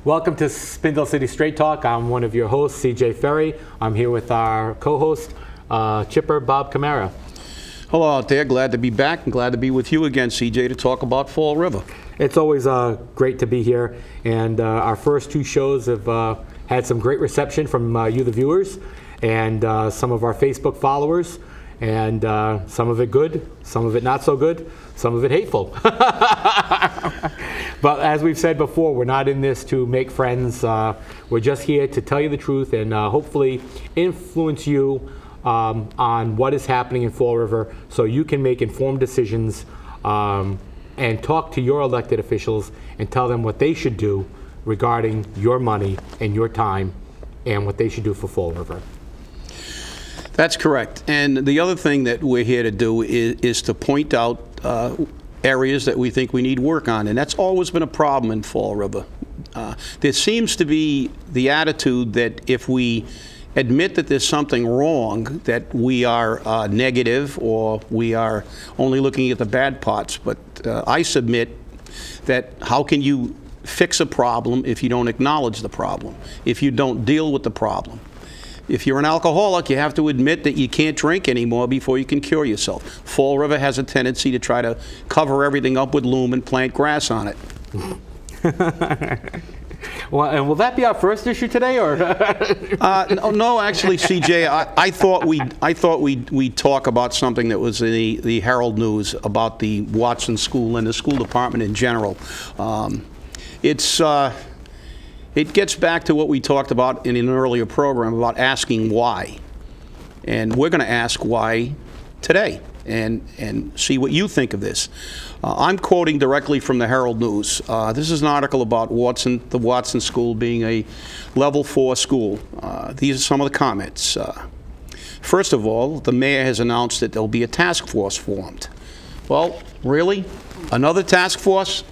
Welcome to Spindle City Straight Talk. I'm one of your hosts, CJ Ferry. I'm here with our co-host, Chipper Bob Camara. Hello out there. Glad to be back and glad to be with you again, CJ, to talk about Fall River. It's always great to be here. And our first two shows have had some great reception from you, the viewers, and some of our Facebook followers. And some of it good, some of it not so good, some of it hateful. But as we've said before, we're not in this to make friends. We're just here to tell you the truth and hopefully influence you on what is happening in Fall River so you can make informed decisions and talk to your elected officials and tell them what they should do regarding your money and your time and what they should do for Fall River. That's correct. And the other thing that we're here to do is to point out areas that we think we need work on. And that's always been a problem in Fall River. There seems to be the attitude that if we admit that there's something wrong, that we are negative or we are only looking at the bad parts. But I submit that how can you fix a problem if you don't acknowledge the problem, if you don't deal with the problem? If you're an alcoholic, you have to admit that you can't drink anymore before you can cure yourself. Fall River has a tendency to try to cover everything up with loam and plant grass on it. Well, and will that be our first issue today, or? No, actually, CJ, I thought we'd talk about something that was in the Herald News about the Watson School and the school department in general. It gets back to what we talked about in an earlier program about asking why. And we're going to ask why today and see what you think of this. I'm quoting directly from the Herald News. This is an article about the Watson School being a level 4 school. These are some of the comments. First of all, the mayor has announced that there'll be a task force formed. Well, really? Another task force?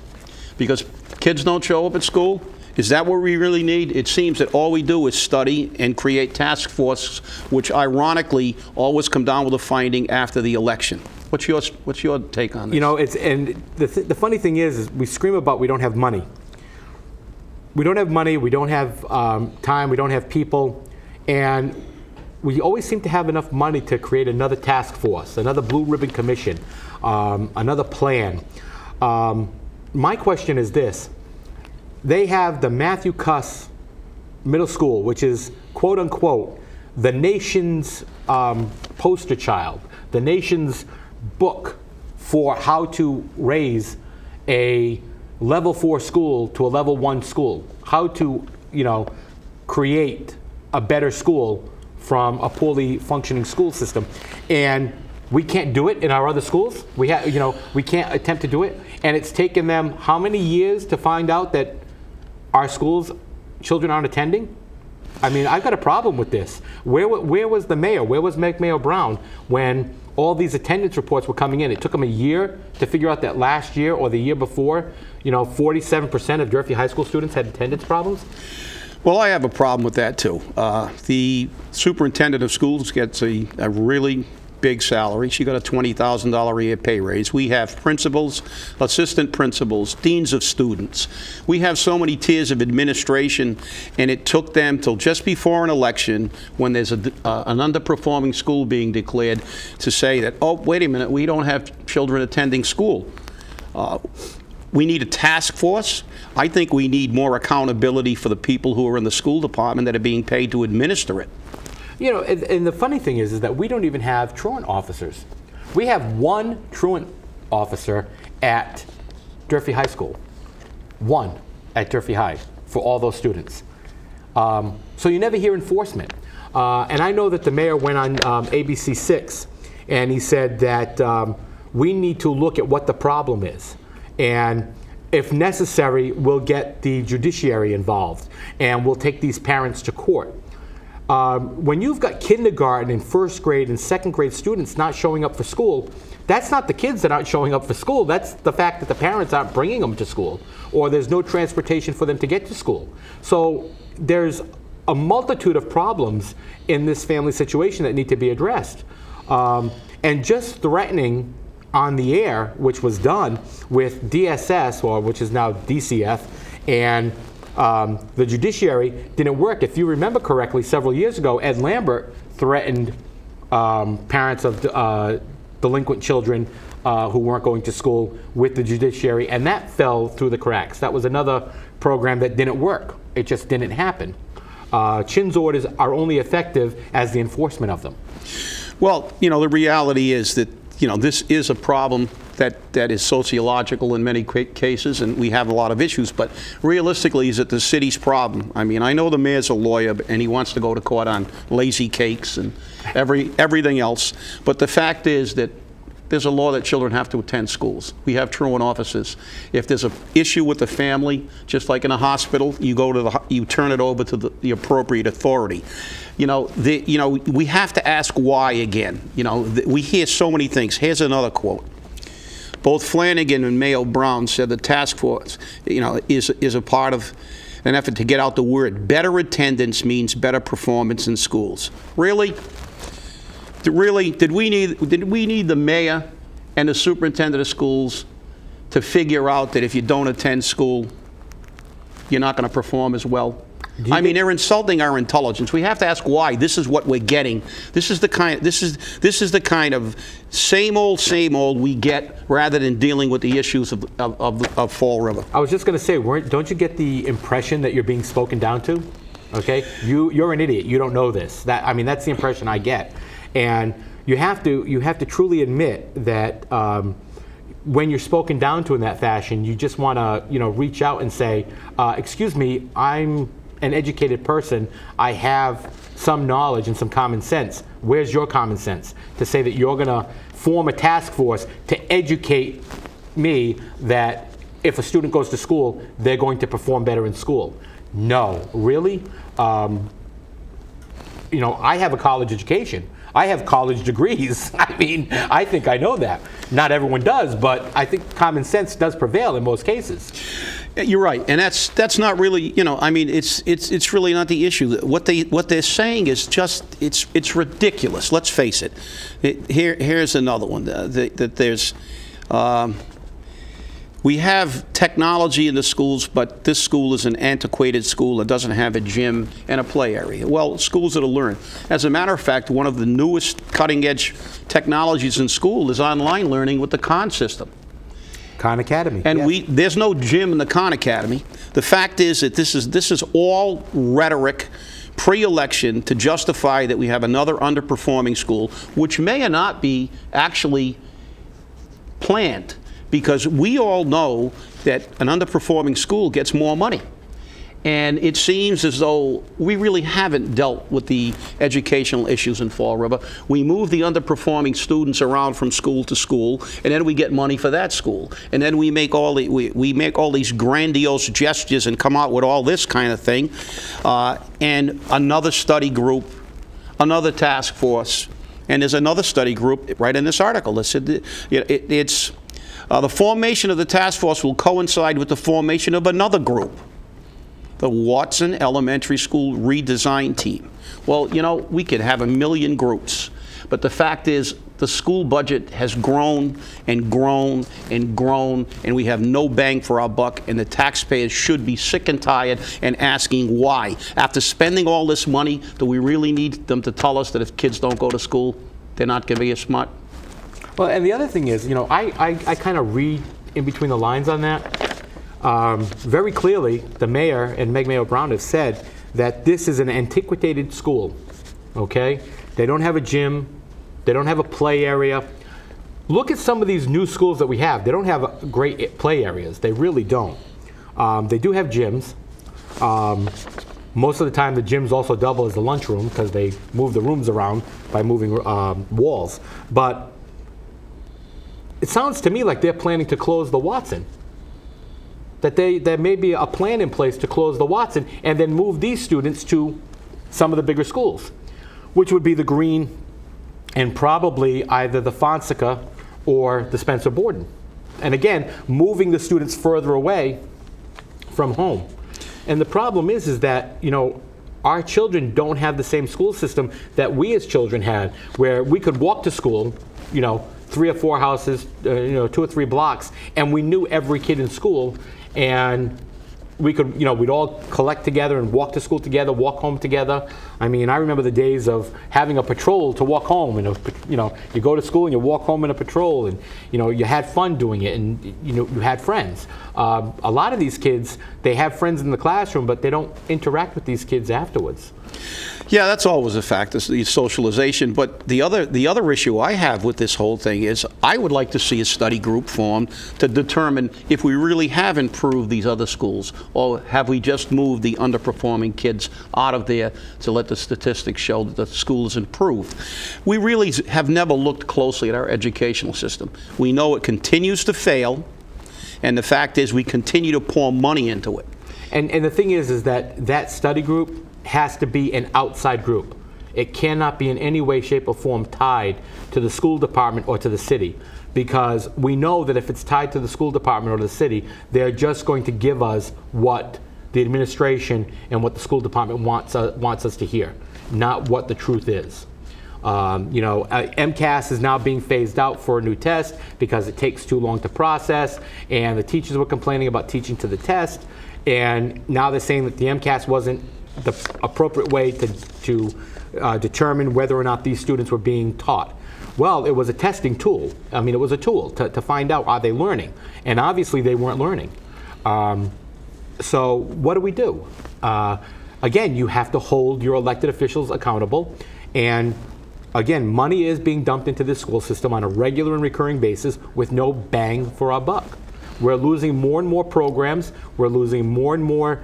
Because kids don't show up at school? Is that what we really need? It seems that all we do is study and create task forces, which ironically always come down with a finding after the election. What's your take on this? You know, the funny thing is we scream about we don't have money. We don't have money, we don't have time, we don't have people, and we always seem to have enough money to create another task force, another blue ribbon commission, another plan. My question is this. They have the Matthew Cuss Middle School, which is, quote unquote, the nation's poster child, the nation's book for how to raise a level 4 school to a level 1 school, how to, create a better school from a poorly functioning school system. And we can't do it in our other schools. We can't attempt to do it. And it's taken them how many years to find out that our schools, children aren't attending? I mean, I've got a problem with this. Where was the mayor? Where was Mayor Brown when all these attendance reports were coming in? It took them a year to figure out that last year or the year before, 47% of Durfee High School students had attendance problems. Well, I have a problem with that too. The superintendent of schools gets a really big salary. She got a $20,000 a year pay raise. We have principals, assistant principals, deans of students. We have so many tiers of administration, and it took them till just before an election, when there's an underperforming school being declared, to say that, oh, wait a minute, we don't have children attending school. We need a task force. I think we need more accountability for the people who are in the school department that are being paid to administer it. And the funny thing is that we don't even have truant officers. We have one truant officer at Durfee High School. One at Durfee High for all those students. So you never hear enforcement. And I know that the mayor went on ABC 6 and he said that we need to look at what the problem is. And if necessary, we'll get the judiciary involved and we'll take these parents to court. When you've got kindergarten and first grade and second grade students not showing up for school, that's not the kids that aren't showing up for school. That's the fact that the parents aren't bringing them to school, or there's no transportation for them to get to school. So there's a multitude of problems in this family situation that need to be addressed. And just threatening on the air, which was done with DSS, or which is now DCF, and The judiciary didn't work. If you remember correctly, several years ago, Ed Lambert threatened parents of delinquent children who weren't going to school with the judiciary, and that fell through the cracks. That was another program that didn't work. It just didn't happen. Chin's orders are only effective as the enforcement of them. Well, the reality is that, this is a problem that is sociological in many cases, and we have a lot of issues, but realistically, is it the city's problem? I mean, I know the mayor's a lawyer, and he wants to go to court on lazy cakes and everything else, but the fact is that there's a law that children have to attend schools. We have truant officers. If there's an issue with the family, just like in a hospital, you turn it over to the appropriate authority. We have to ask why again. We hear so many things. Here's another quote. Both Flanagan and Mayo Brown said the task force, is a part of an effort to get out the word. Better attendance means better performance in schools. Really? Did we need the mayor and the superintendent of schools to figure out that if you don't attend school, you're not going to perform as well? I mean, they're insulting our intelligence. We have to ask why. This is what we're getting. This is the kind of same old we get, rather than dealing with the issues of Fall River. I was just going to say, don't you get the impression that you're being spoken down to? Okay, you're an idiot. You don't know this. That's the impression I get. And you have to truly admit that when you're spoken down to in that fashion, you just want to reach out and say, excuse me, I'm an educated person. I have some knowledge and some common sense. Where's your common sense to say that you're going to form a task force to educate me that if a student goes to school, they're going to perform better in school? No, really? I have a college education. I have college degrees. I think I know that. Not everyone does, but I think common sense does prevail in most cases. You're right, and that's not really, it's really not the issue. What they're saying is just it's ridiculous. Let's face it. Here's another one that there's. We have technology in the schools, but this school is an antiquated school. It doesn't have a gym and a play area. Well, schools that'll learn. As a matter of fact, one of the newest cutting-edge technologies in school is online learning with the Khan system. Khan Academy. And yes. There's no gym in the Khan Academy. The fact is that this is all rhetoric, pre-election, to justify that we have another underperforming school, which may or not be actually planned. Because we all know that an underperforming school gets more money. And it seems as though we really haven't dealt with the educational issues in Fall River. We move the underperforming students around from school to school, and then we get money for that school. And then we make all these grandiose gestures and come out with all this kind of thing. And another study group, another task force, and there's another study group right in this article that said the formation of the task force will coincide with the formation of another group, the Watson Elementary School Redesign Team. Well, we could have 1 million groups, but the fact is the school budget has grown and grown and grown, and we have no bang for our buck, and the taxpayers should be sick and tired and asking why. After spending all this money, do we really need them to tell us that if kids don't go to school, they're not going to be as smart? Well, and the other thing is, I kind of read in between the lines on that. Very clearly, the mayor and Meg Mayo Brown have said that this is an antiquated school, okay? They don't have a gym. They don't have a play area. Look at some of these new schools that we have. They don't have great play areas. They really don't. They do have gyms. Most of the time, the gyms also double as the lunchroom because they move the rooms around by moving walls. But it sounds to me like they're planning to close the Watson. That there may be a plan in place to close the Watson and then move these students to some of the bigger schools, which would be the Green and probably either the Fonseca or the Spencer Borden. And again, moving the students further away from home. And the problem is that, our children don't have the same school system that we as children had, where we could walk to school, 3 or 4 houses, 2 or 3 blocks, and we knew every kid in school, and we could, we'd all collect together and walk to school together, walk home together. I mean, I remember the days of having a patrol to walk home, and you go to school and you walk home in a patrol, and you had fun doing it, and you had friends. A lot of these kids, they have friends in the classroom, but they don't interact with these kids afterwards. Yeah, that's always a factor, the socialization. But the other issue I have with this whole thing is I would like to see a study group formed to determine if we really have improved these other schools, or have we just moved the underperforming kids out of there to let the statistics show that the school has improved. We really have never looked closely at our educational system. We know it continues to fail, and the fact is we continue to pour money into it. And the thing is that study group has to be an outside group. It cannot be in any way, shape, or form tied to the school department or to the city, because we know that if it's tied to the school department or the city, they're just going to give us what the administration and what the school department wants us to hear, not what the truth is. MCAS is now being phased out for a new test because it takes too long to process, and the teachers were complaining about teaching to the test, and now they're saying that the MCAS wasn't the appropriate way to determine whether or not these students were being taught. Well, it was a testing tool. I mean, it was a tool to find out, are they learning? And obviously they weren't learning. So what do? Again, you have to hold your elected officials accountable. And again, money is being dumped into this school system on a regular and recurring basis with no bang for our buck. We're losing more and more programs. We're losing more and more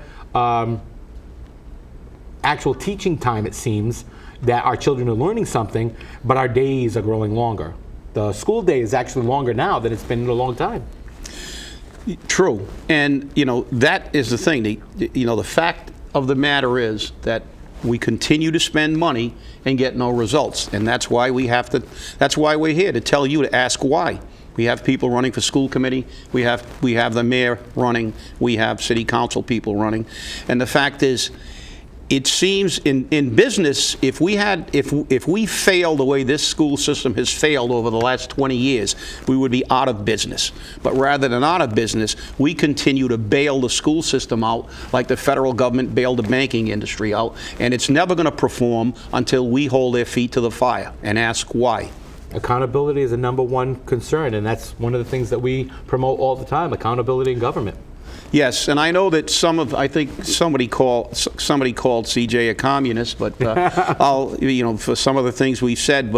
actual teaching time, it seems, that our children are learning something, but our days are growing longer. The school day is actually longer now than it's been in a long time. True. And, that is the thing. The fact of the matter is that we continue to spend money and get no results. And that's why we're here, to tell you to ask why. We have people running for school committee. We have the mayor running. We have city council people running. And the fact is, it seems in business, if we fail the way this school system has failed over the last 20 years, we would be out of business. But rather than out of business, we continue to bail the school system out like the federal government bailed the banking industry out. And it's never going to perform until we hold their feet to the fire and ask why. Accountability is the number-one concern, and that's one of the things that we promote all the time, accountability in government. Yes, and I know that I think somebody called CJ a communist, but for some of the things we've said,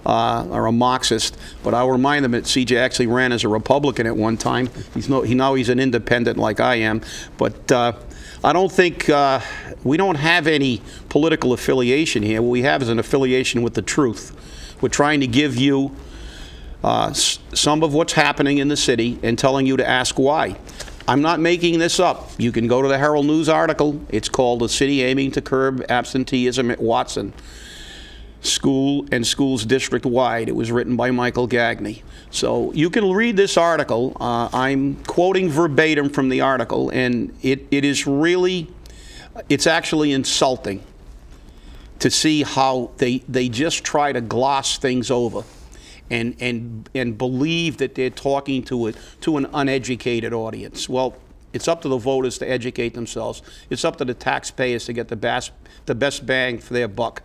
or a Marxist. But I'll remind them that CJ actually ran as a Republican at one time. He's an independent like I am, but I don't think we don't have any political affiliation here. What we have is an affiliation with the truth. We're trying to give you some of what's happening in the city and telling you to ask why. I'm not making this up. You can go to the Herald News article. It's called "The City Aiming to Curb Absenteeism at Watson School and Schools District-Wide." It was written by Michael Gagney. So you can read this article. I'm quoting verbatim from the article, and it's actually insulting to see how they just try to gloss things over and believe that they're talking to an uneducated audience. Well, it's up to the voters to educate themselves. It's up to the taxpayers to get the best bang for their buck.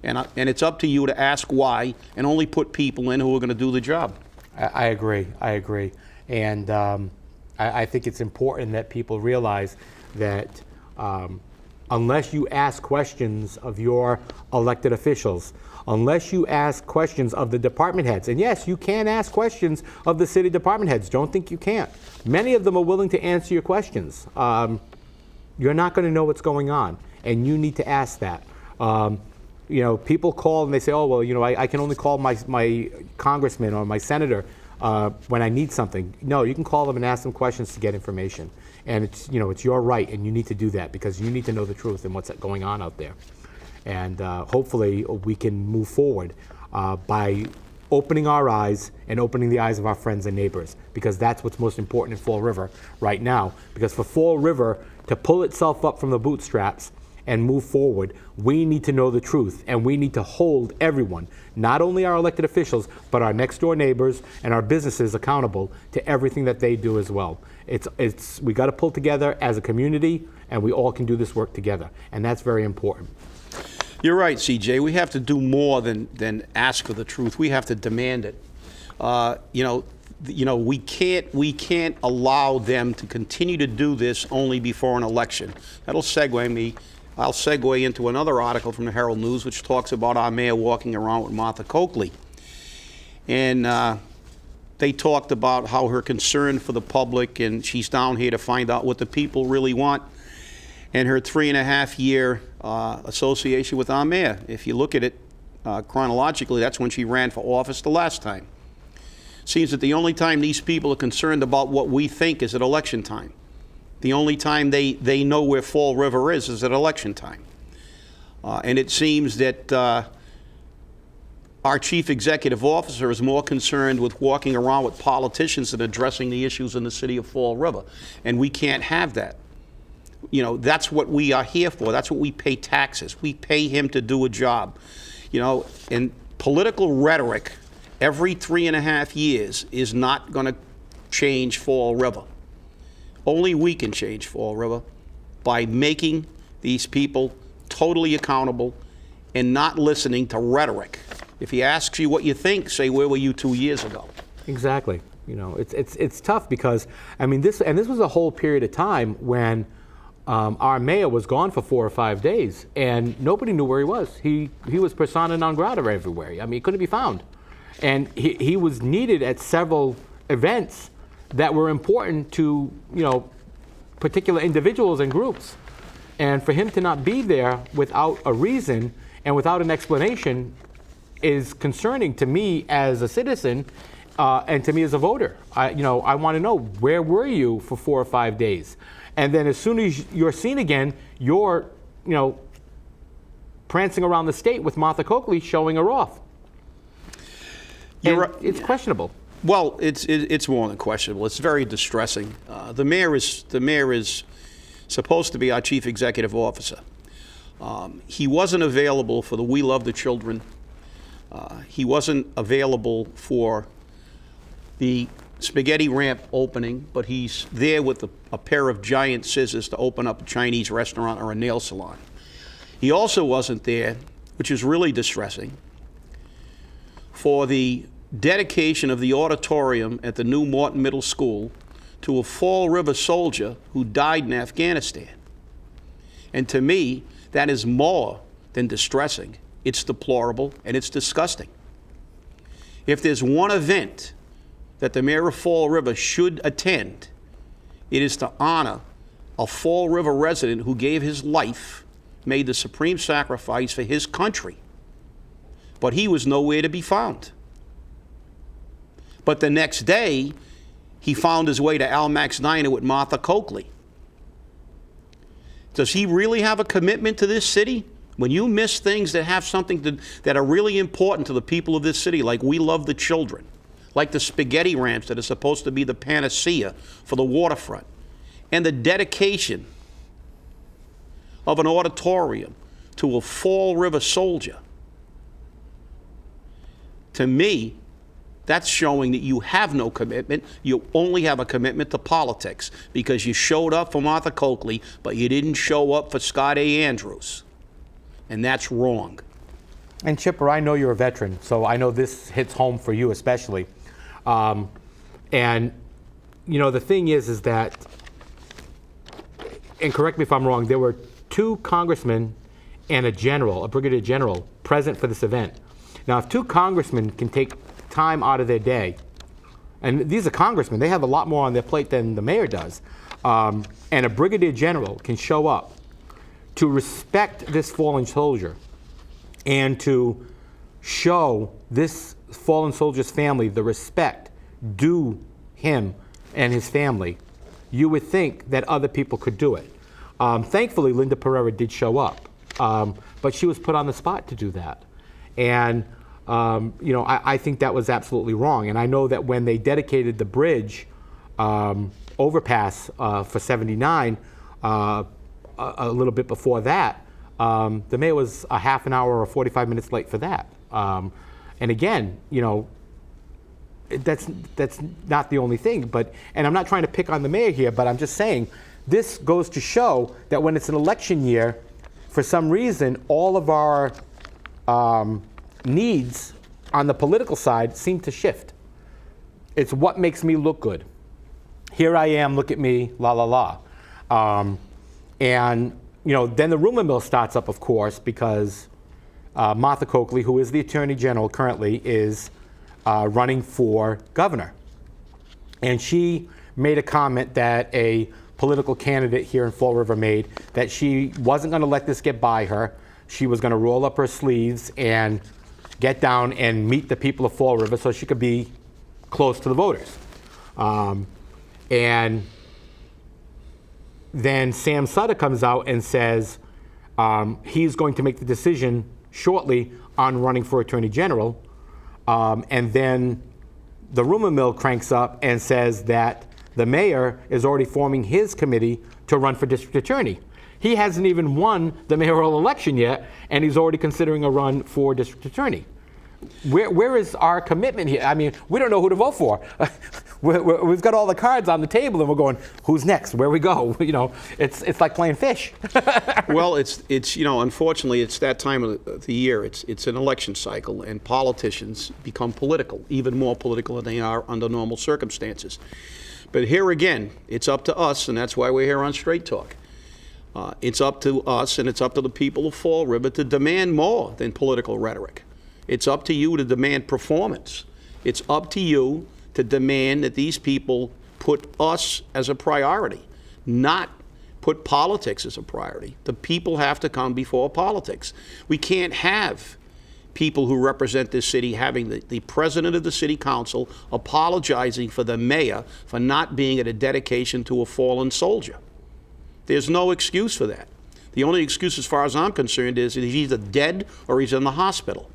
And it's up to you to ask why and only put people in who are going to do the job. I agree. And I think it's important that people realize that unless you ask questions of your elected officials, unless you ask questions of the department heads, and yes, you can ask questions of the city department heads. Don't think you can't. Many of them are willing to answer your questions. You're not going to know what's going on, and you need to ask that. People call and they say, oh, well, I can only call my congressman or my senator when I need something. No, you can call them and ask them questions to get information. And it's your right, and you need to do that because you need to know the truth and what's going on out there. And hopefully we can move forward by opening our eyes and opening the eyes of our friends and neighbors, because that's what's most important in Fall River right now. Because for Fall River to pull itself up from the bootstraps and move forward, we need to know the truth, and we need to hold everyone, not only our elected officials, but our next door neighbors and our businesses accountable to everything that they do as well. We got to pull together as a community, and we all can do this work together, and that's very important. You're right, CJ. We have to do more than ask for the truth. We have to demand it. We can't allow them to continue to do this only before an election. That'll segue me. I'll segue into another article from the Herald News, which talks about our mayor walking around with Martha Coakley. And they talked about how her concern for the public, and she's down here to find out what the people really want, and her 3.5-year association with our mayor. If you look at it chronologically, that's when she ran for office the last time. Seems that the only time these people are concerned about what we think is at election time. The only time they know where Fall River is at election time. And it seems that our chief executive officer is more concerned with walking around with politicians than addressing the issues in the city of Fall River. And we can't have that. That's what we are here for. That's what we pay taxes. We pay him to do a job. And political rhetoric every 3.5 years is not going to change Fall River. Only we can change Fall River by making these people totally accountable and not listening to rhetoric. If he asks you what you think, say, where were you 2 years ago? Exactly. It's tough because, this was a whole period of time when our mayor was gone for 4 or 5 days, and nobody knew where he was. He was persona non grata everywhere. He couldn't be found. And he was needed at several events that were important to, particular individuals and groups. And for him to not be there without a reason and without an explanation is concerning to me as a citizen and to me as a voter. I want to know, where were you for 4 or 5 days? And then as soon as you're seen again, you're, prancing around the state with Martha Coakley showing her off. It's questionable. Well, it's more than questionable. It's very distressing. The mayor is supposed to be our chief executive officer. He wasn't available for the We Love the Children. He wasn't available for the spaghetti ramp opening, but he's there with a pair of giant scissors to open up a Chinese restaurant or a nail salon. He also wasn't there, which is really distressing, for the dedication of the auditorium at the new Morton Middle School to a Fall River soldier who died in Afghanistan. And to me, that is more than distressing. It's deplorable and it's disgusting. If there's one event that the mayor of Fall River should attend, it is to honor a Fall River resident who gave his life, made the supreme sacrifice for his country. But he was nowhere to be found. But the next day, he found his way to Almac's Diner with Martha Coakley. Does he really have a commitment to this city? When you miss things that have something that are really important to the people of this city, like We Love the Children, like the spaghetti ramps that are supposed to be the panacea for the waterfront, and the dedication of an auditorium to a Fall River soldier, to me, that's showing that you have no commitment. You only have a commitment to politics because you showed up for Martha Coakley, but you didn't show up for Scott A. Andrews. And that's wrong. And Chipper, I know you're a veteran, so I know this hits home for you especially. And, the thing is that, and correct me if I'm wrong, there were 2 congressmen and a brigadier general, present for this event. Now, if 2 congressmen can take time out of their day, and these are congressmen, they have a lot more on their plate than the mayor does, and a brigadier general can show up to respect this fallen soldier and to show this fallen soldier's family the respect due him and his family, you would think that other people could do it. Thankfully, Linda Pereira did show up, but she was put on the spot to do that. And I think that was absolutely wrong. And I know that when they dedicated the bridge overpass for 79, a little bit before that, the mayor was a half an hour or 45 minutes late for that. And again, that's not the only thing. And I'm not trying to pick on the mayor here, but I'm just saying this goes to show that when it's an election year, for some reason, all of our needs on the political side seem to shift. It's what makes me look good. Here I am, look at me, la la la. And then the rumor mill starts up, of course, because Martha Coakley, who is the Attorney General currently, is running for governor. And she made a comment that a political candidate here in Fall River made, that she wasn't going to let this get by her. She was going to roll up her sleeves and get down and meet the people of Fall River so she could be close to the voters. And then Sam Sutter comes out and says he's going to make the decision shortly on running for Attorney General. And then the rumor mill cranks up and says that the mayor is already forming his committee to run for district attorney. He hasn't even won the mayoral election yet, and he's already considering a run for district attorney. Where is our commitment here? I mean, we don't know who to vote for. We've got all the cards on the table, and we're going, who's next? Where we go? It's like playing fish. Well, it's unfortunately, it's that time of the year. It's an election cycle, and politicians become political, even more political than they are under normal circumstances. But here again, it's up to us, and that's why we're here on Straight Talk. It's up to us, and it's up to the people of Fall River to demand more than political rhetoric. It's up to you to demand performance. It's up to you to demand that these people put us as a priority, not put politics as a priority. The people have to come before politics. We can't have people who represent this city having the president of the city council apologizing for the mayor for not being at a dedication to a fallen soldier. There's no excuse for that. The only excuse, as far as I'm concerned, is that he's either dead or he's in the hospital.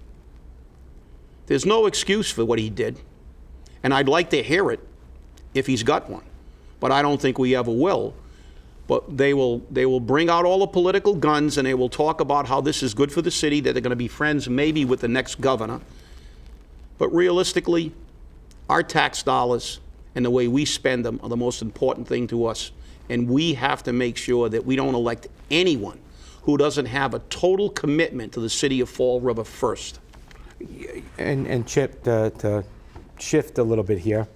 There's no excuse for what he did, and I'd like to hear it if he's got one, but I don't think we ever will. But they will bring out all the political guns, and they will talk about how this is good for the city, that they're going to be friends maybe with the next governor. But realistically, our tax dollars and the way we spend them are the most important thing to us, and we have to make sure that we don't elect anyone who doesn't have a total commitment to the city of Fall River first. And Chip, to shift a little bit here,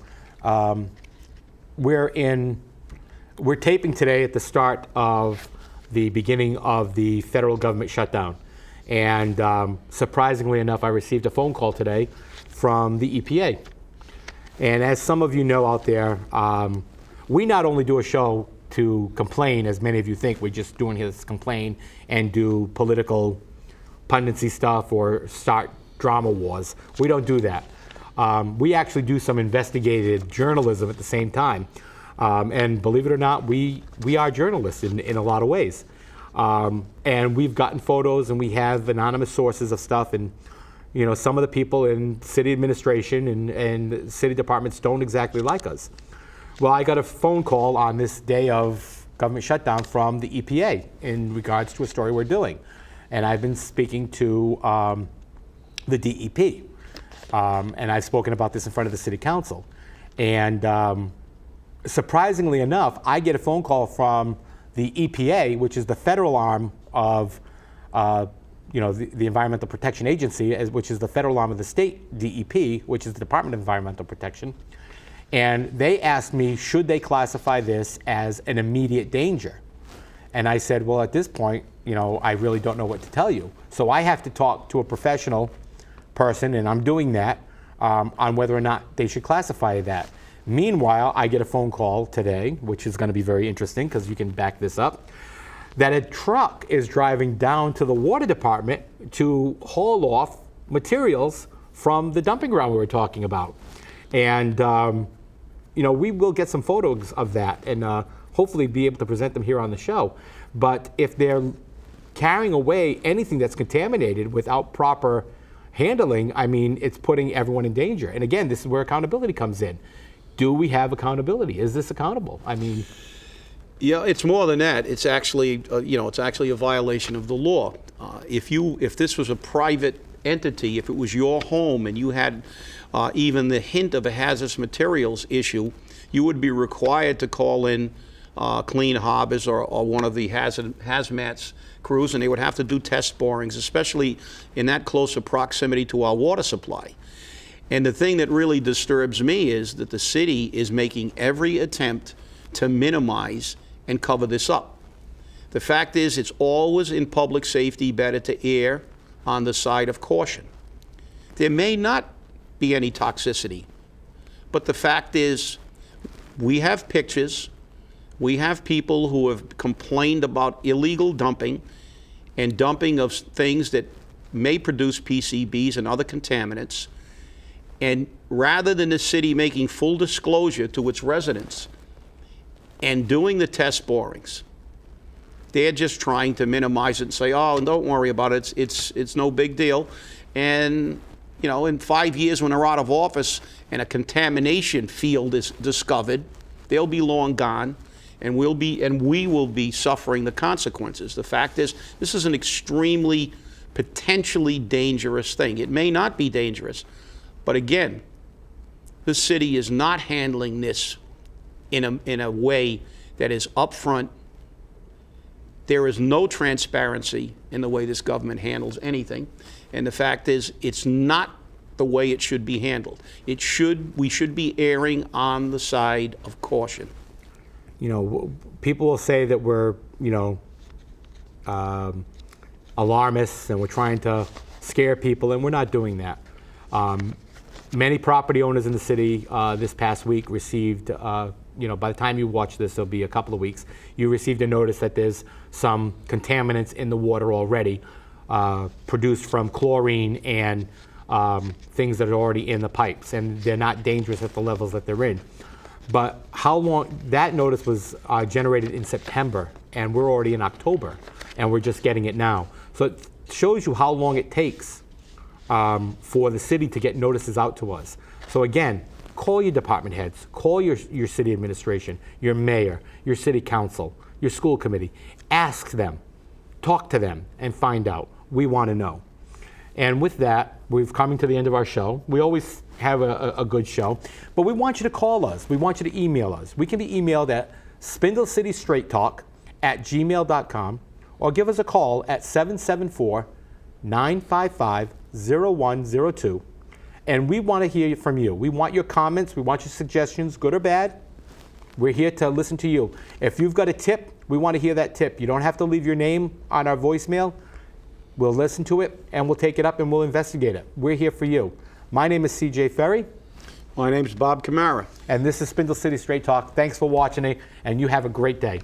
we're taping today at the start of the beginning of the federal government shutdown. And surprisingly enough, I received a phone call today from the EPA. And as some of you know out there, we not only do a show to complain, as many of you think, we're just doing this complain and do political pundency stuff or start drama wars. We don't do that. We actually do some investigative journalism at the same time. And believe it or not, we are journalists in a lot of ways. And we've gotten photos, and we have anonymous sources of stuff. And some of the people in city administration and city departments don't exactly like us. Well, I got a phone call on this day of government shutdown from the EPA in regards to a story we're doing. And I've been speaking to the DEP. And I've spoken about this in front of the city council. And surprisingly enough, I get a phone call from the EPA, which is the federal arm of the Environmental Protection Agency, which is the federal arm of the state DEP, which is the Department of Environmental Protection. And they asked me, should they classify this as an immediate danger? And I said, well, at this point, I really don't know what to tell you. So I have to talk to a professional person, and I'm doing that, on whether or not they should classify that. Meanwhile, I get a phone call today, which is going to be very interesting because you can back this up, that a truck is driving down to the water department to haul off materials from the dumping ground we were talking about. And, we will get some photos of that and hopefully be able to present them here on the show. But if they're carrying away anything that's contaminated without proper handling, it's putting everyone in danger. And again, this is where accountability comes in. Do we have accountability? Is this accountable? Yeah, it's more than that. It's actually, it's actually a violation of the law. If this was a private entity, if it was your home and you had even the hint of a hazardous materials issue, you would be required to call in Clean Harbors or one of the hazmat crews, and they would have to do test borings, especially in that closer proximity to our water supply. And the thing that really disturbs me is that the city is making every attempt to minimize and cover this up. The fact is, it's always in public safety better to err on the side of caution. There may not be any toxicity, but the fact is, we have pictures, we have people who have complained about illegal dumping and dumping of things that may produce PCBs and other contaminants. And rather than the city making full disclosure to its residents and doing the test borings, they're just trying to minimize it and say, oh, don't worry about it, it's no big deal. And in 5 years when they're out of office and a contamination field is discovered, they'll be long gone, and we will be suffering the consequences. The fact is, this is an extremely potentially dangerous thing. It may not be dangerous, but again, the city is not handling this in a way that is upfront. There is no transparency in the way this government handles anything, and the fact is, it's not the way it should be handled. We should be erring on the side of caution. People will say that we're, alarmists and we're trying to scare people, and we're not doing that. Many property owners in the city this past week received, by the time you watch this, it'll be a couple of weeks, you received a notice that there's some contaminants in the water already produced from chlorine and things that are already in the pipes, and they're not dangerous at the levels that they're in. But how long, that notice was generated in September, and we're already in October, and we're just getting it now. So it shows you how long it takes for the city to get notices out to us. So again, call your department heads, call your city administration, your mayor, your city council, your school committee. Ask them, talk to them, and find out. We want to know. And with that, we've come to the end of our show. We always have a good show, but we want you to call us. We want you to email us. We can be emailed at spindlecitystraighttalk@gmail.com, or give us a call at 774-955-0102. And we want to hear from you. We want your comments. We want your suggestions, good or bad. We're here to listen to you. If you've got a tip, we want to hear that tip. You don't have to leave your name on our voicemail. We'll listen to it, and we'll take it up, and we'll investigate it. We're here for you. My name is CJ Ferry. My name is Bob Camara. And this is Spindle City Straight Talk. Thanks for watching it, and you have a great day.